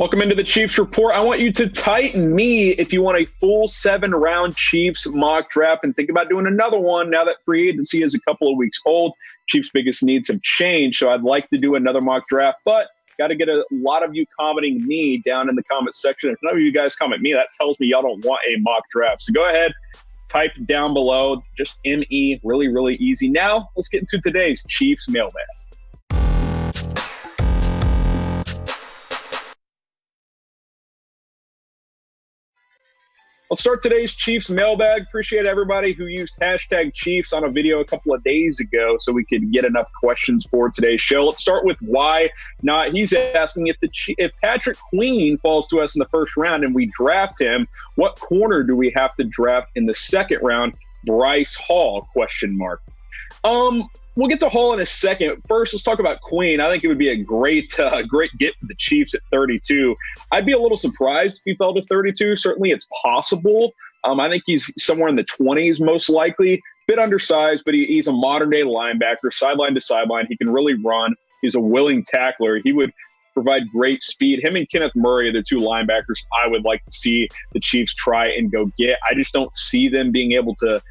Welcome into the Chiefs Report. I want you to tighten me if you want a full 7-round Chiefs mock draft and think about doing another one now that free agency is a couple of weeks old. Chiefs' biggest needs have changed, so I'd like to do another mock draft, but got to get a lot of you commenting me down in the comment section. If none of you guys comment me, that tells me y'all don't want a mock draft. So go ahead, type down below, just ME, really, really easy. Now, let's get into today's Chiefs Mailbag. Let's start today's Chiefs mailbag. Appreciate everybody who used hashtag Chiefs on a video a couple of days ago so we could get enough questions for today's show. Let's start with why not. He's asking if Patrick Queen falls to us in the first round and we draft him, what corner do we have to draft in the second round? Bryce Hall, ? We'll get to Hall in a second. First, let's talk about Queen. I think it would be a great get for the Chiefs at 32. I'd be a little surprised if he fell to 32. Certainly, it's possible. I think he's somewhere in the 20s, most likely. Bit undersized, but he's a modern-day linebacker, sideline to sideline. He can really run. He's a willing tackler. He would provide great speed. Him and Kenneth Murray are the two linebackers I would like to see the Chiefs try and go get. I just don't see them being able to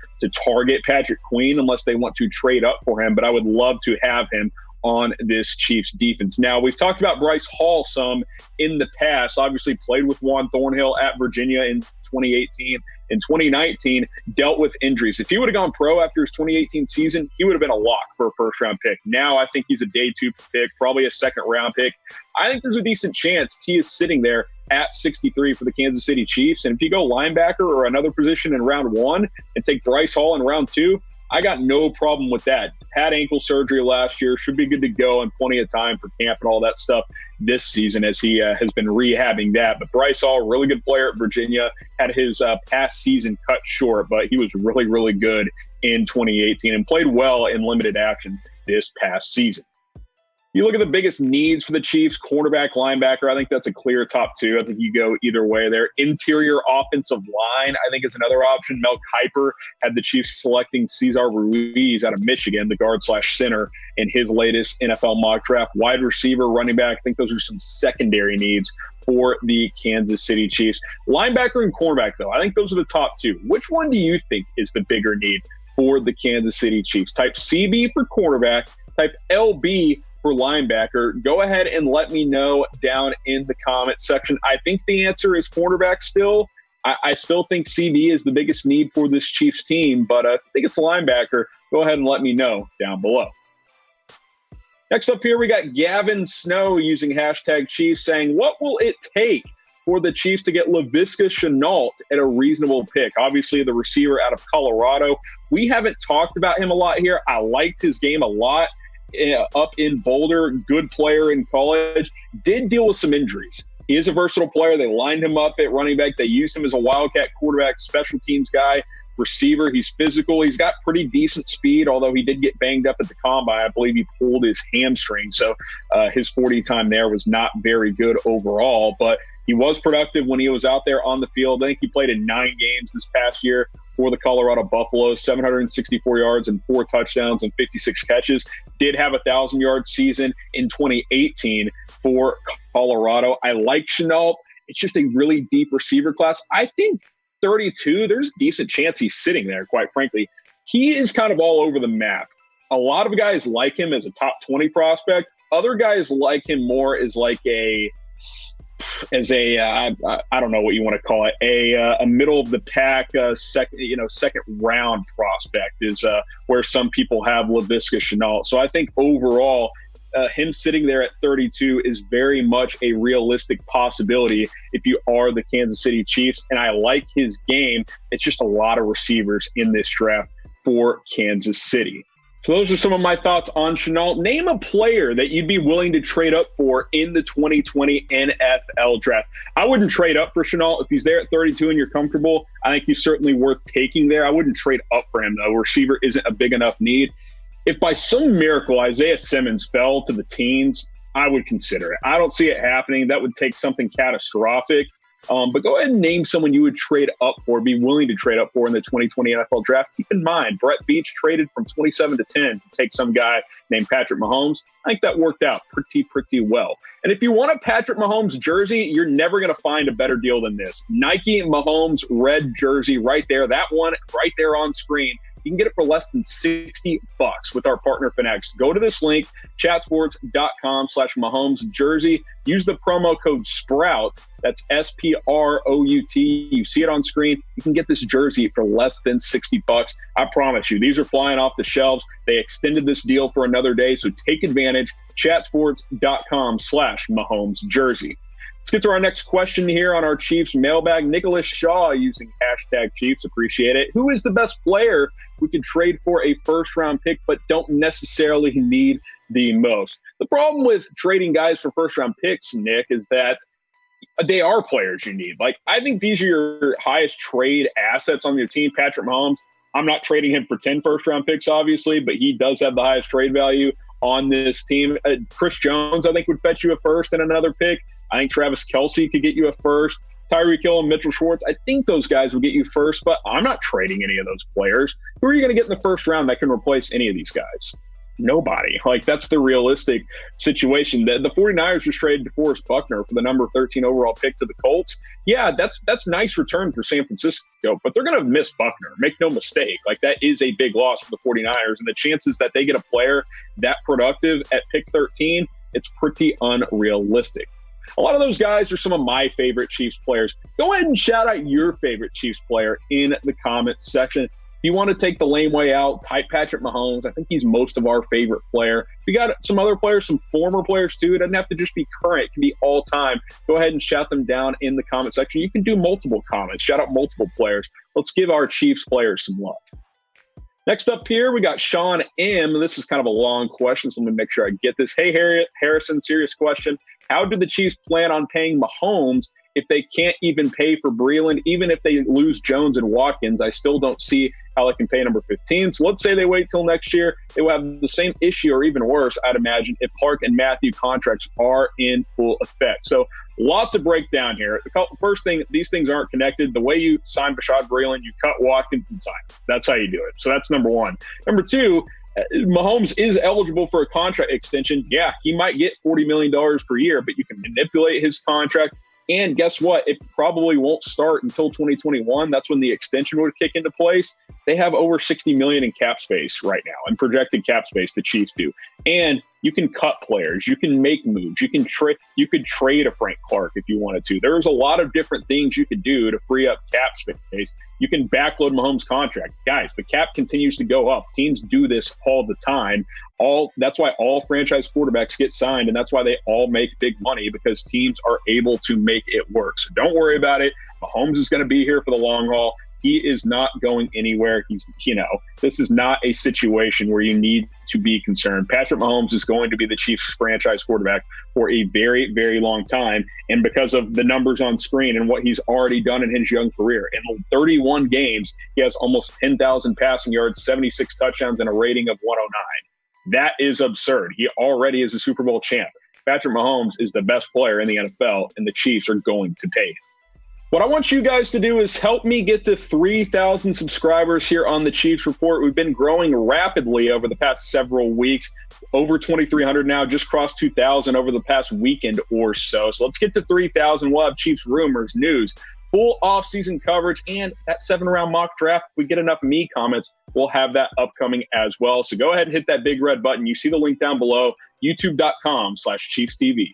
target Patrick Queen unless they want to trade up for him, but I would love to have him on this Chiefs defense. Now, we've talked about Bryce Hall some in the past, obviously played with Juan Thornhill at Virginia in 2018. In 2019, dealt with injuries. If he would have gone pro after his 2018 season, he would have been a lock for a first-round pick. Now I think he's a day 2 pick, probably a second-round pick. I think there's a decent chance he is sitting there at 63 for the Kansas City Chiefs. And if you go linebacker or another position in round 1 and take Bryce Hall in round 2, I got no problem with that. Had ankle surgery last year, should be good to go and plenty of time for camp and all that stuff this season as he has been rehabbing that. But Bryce Hall, really good player at Virginia, had his past season cut short, but he was really, really good in 2018 and played well in limited action this past season. You look at the biggest needs for the Chiefs, cornerback, linebacker. I think that's a clear top 2. I think you go either way there. Interior offensive line, I think, is another option. Mel Kiper had the Chiefs selecting Cesar Ruiz out of Michigan, the guard/center, in his latest NFL mock draft. Wide receiver, running back, I think those are some secondary needs for the Kansas City Chiefs. Linebacker and cornerback, though, I think those are the top 2. Which one do you think is the bigger need for the Kansas City Chiefs? Type CB for cornerback, type LB for linebacker. Go ahead and let me know down in the comment section. I think the answer is cornerback still. I still think CB is the biggest need for this Chiefs team, but I think it's linebacker. Go ahead and let me know down below. Next up here, we got Gavin Snow using hashtag Chiefs saying, what will it take for the Chiefs to get Laviska Shenault at a reasonable pick? Obviously, the receiver out of Colorado. We haven't talked about him a lot here. I liked his game a lot. Up in Boulder, good player in college, did deal with some injuries. He is a versatile player. They lined him up at running back. They used him as a wildcat quarterback, special teams guy, receiver. He's physical. He's got pretty decent speed, although he did get banged up at the combine. I believe he pulled his hamstring, so his 40 time there was not very good overall, but he was productive when he was out there on the field. I think he played in 9 games this past year for the Colorado Buffaloes, 764 yards and 4 touchdowns and 56 catches. Did have a 1,000-yard season in 2018 for Colorado. I like Shenault. It's just a really deep receiver class. I think 32, there's a decent chance he's sitting there, quite frankly. He is kind of all over the map. A lot of guys like him as a top 20 prospect. Other guys like him more as like I don't know what you want to call it, a middle of the pack second round prospect is where some people have Laviska Shenault. So I think overall him sitting there at 32 is very much a realistic possibility if you are the Kansas City Chiefs. And I like his game. It's just a lot of receivers in this draft for Kansas City. So those are some of my thoughts on Shenault. Name a player that you'd be willing to trade up for in the 2020 NFL draft. I wouldn't trade up for Shenault. If he's there at 32 and you're comfortable, I think he's certainly worth taking there. I wouldn't trade up for him, though. Receiver isn't a big enough need. If by some miracle Isaiah Simmons fell to the teens, I would consider it. I don't see it happening. That would take something catastrophic. But go ahead and name someone you would trade up for, be willing to trade up for in the 2020 NFL draft. Keep in mind, Brett Veach traded from 27 to 10 to take some guy named Patrick Mahomes. I think that worked out pretty well. And if you want a Patrick Mahomes jersey, you're never going to find a better deal than this. Nike Mahomes red jersey right there. That one right there on screen. You can get it for less than $60 with our partner Finex. Go to this link, chatsports.com/Mahomes jersey. Use the promo code SPROUT. That's SPROUT. You see it on screen. You can get this jersey for less than $60. I promise you, these are flying off the shelves. They extended this deal for another day, so take advantage. Chatsports.com/Mahomes jersey. Let's get to our next question here on our Chiefs mailbag. Nicholas Shaw using hashtag Chiefs. Appreciate it. Who is the best player we could trade for a first-round pick but don't necessarily need the most? The problem with trading guys for first-round picks, Nick, is that they are players you need. Like, I think these are your highest trade assets on your team. Patrick Mahomes, I'm not trading him for 10 first-round picks, obviously, but he does have the highest trade value on this team. Chris Jones, I think, would fetch you a first and another pick. I think Travis Kelce could get you a first. Tyreek Hill and Mitchell Schwartz, I think those guys will get you first, but I'm not trading any of those players. Who are you going to get in the first round that can replace any of these guys? Nobody. Like, that's the realistic situation. The 49ers just traded DeForest Buckner for the number 13 overall pick to the Colts. Yeah, that's nice return for San Francisco, but they're going to miss Buckner. Make no mistake. Like, that is a big loss for the 49ers, and the chances that they get a player that productive at pick 13, it's pretty unrealistic. A lot of those guys are some of my favorite Chiefs players. Go ahead and shout out your favorite Chiefs player in the comments section. If you want to take the lame way out, type Patrick Mahomes. I think he's most of our favorite player. If you got some other players, some former players too, it doesn't have to just be current. It can be all time. Go ahead and shout them down in the comment section. You can do multiple comments. Shout out multiple players. Let's give our Chiefs players some love. Next up here, we got Sean M. This is kind of a long question, so let me make sure I get this. Hey, Harrison, serious question. How do the Chiefs plan on paying Mahomes if they can't even pay for Breeland? Even if they lose Jones and Watkins, I still don't see how they can pay number 15. So let's say they wait till next year. They will have the same issue or even worse, I'd imagine, if Clark and Matthew contracts are in full effect. So a lot to break down here. The first thing, these things aren't connected. The way you sign Bashaud Breeland, you cut Watkins and sign him. That's how you do it. So that's number one. Number two, Mahomes is eligible for a contract extension. Yeah, he might get $40 million per year, but you can manipulate his contract. And guess what? It probably won't start until 2021. That's when the extension would kick into place. They have over $60 million in cap space right now, and projected cap space, the Chiefs do. And you can cut players. You can make moves. You could trade a Frank Clark if you wanted to. There's a lot of different things you could do to free up cap space. You can backload Mahomes' contract. Guys, the cap continues to go up. Teams do this all the time. That's why all franchise quarterbacks get signed, and that's why they all make big money, because teams are able to make it work. So don't worry about it. Mahomes is going to be here for the long haul. He is not going anywhere. This is not a situation where you need to be concerned. Patrick Mahomes is going to be the Chiefs franchise quarterback for a very, very long time. And because of the numbers on screen and what he's already done in his young career, in 31 games, he has almost 10,000 passing yards, 76 touchdowns, and a rating of 109. That is absurd. He already is a Super Bowl champ. Patrick Mahomes is the best player in the NFL, and the Chiefs are going to pay him. What I want you guys to do is help me get to 3,000 subscribers here on the Chiefs Report. We've been growing rapidly over the past several weeks. Over 2,300 now, just crossed 2,000 over the past weekend or so. So let's get to 3,000. We'll have Chiefs rumors, news, full offseason coverage, and that 7-round mock draft. If we get enough me comments, we'll have that upcoming as well. So go ahead and hit that big red button. You see the link down below, youtube.com/ChiefsTV.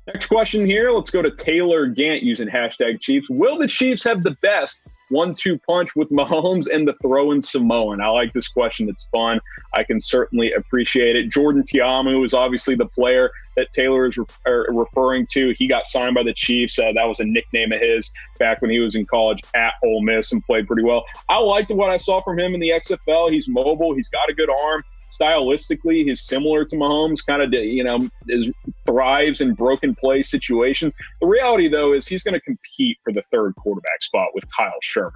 Next question here. Let's go to Taylor Gant using hashtag Chiefs. Will the Chiefs have the best 1-2 punch with Mahomes and the throw-in Samoan? I like this question. It's fun. I can certainly appreciate it. Jordan Tiamu is obviously the player that Taylor is referring to. He got signed by the Chiefs. That was a nickname of his back when he was in college at Ole Miss and played pretty well. I liked what I saw from him in the XFL. He's mobile. He's got a good arm. Stylistically, he's similar to Mahomes, thrives in broken play situations. The reality, though, is he's going to compete for the third quarterback spot with Kyle Shermer.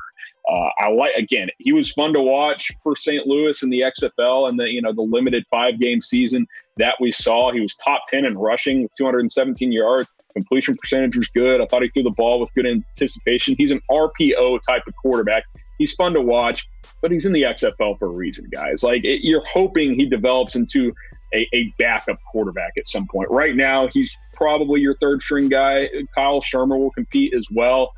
Again, he was fun to watch for St. Louis in the XFL and the limited 5-game season that we saw. He was top 10 in rushing with 217 yards. Completion percentage was good. I thought he threw the ball with good anticipation. He's an RPO type of quarterback. He's fun to watch, but he's in the XFL for a reason, guys. You're hoping he develops into a backup quarterback at some point. Right now, he's probably your third string guy. Kyle Shermer will compete as well.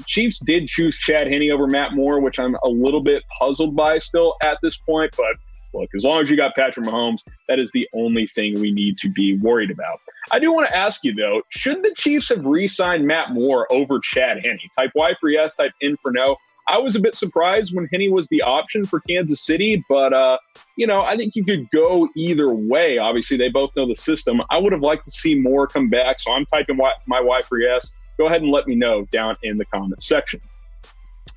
Chiefs did choose Chad Henne over Matt Moore, which I'm a little bit puzzled by still at this point. But look, as long as you got Patrick Mahomes, that is the only thing we need to be worried about. I do want to ask you, though, should the Chiefs have re-signed Matt Moore over Chad Henne? Type Y for yes, type N for no. I was a bit surprised when Henne was the option for Kansas City, but, I think you could go either way. Obviously, they both know the system. I would have liked to see Moore come back, so I'm typing my Y for yes. Go ahead and let me know down in the comments section.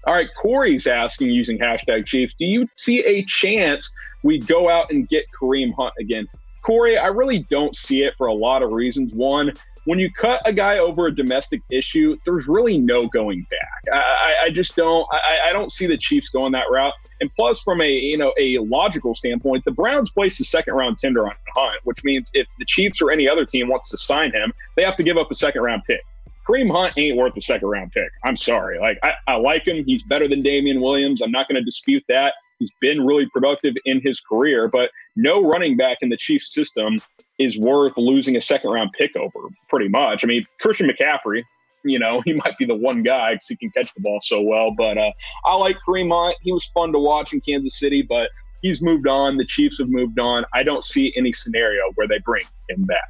All right, Corey's asking using hashtag Chiefs, do you see a chance we go out and get Kareem Hunt again? Corey, I really don't see it for a lot of reasons. One, when you cut a guy over a domestic issue, there's really no going back. I just don't. I don't see the Chiefs going that route. And plus, from a logical standpoint, the Browns placed a second-round tender on Hunt, which means if the Chiefs or any other team wants to sign him, they have to give up a second-round pick. Kareem Hunt ain't worth a second-round pick. I'm sorry. I like him. He's better than Damian Williams. I'm not going to dispute that. He's been really productive in his career, but no running back in the Chiefs system is worth losing a second-round pick over, pretty much. I mean, Christian McCaffrey, he might be the one guy because he can catch the ball so well. But I like Kareem Hunt. He was fun to watch in Kansas City, but he's moved on. The Chiefs have moved on. I don't see any scenario where they bring him back.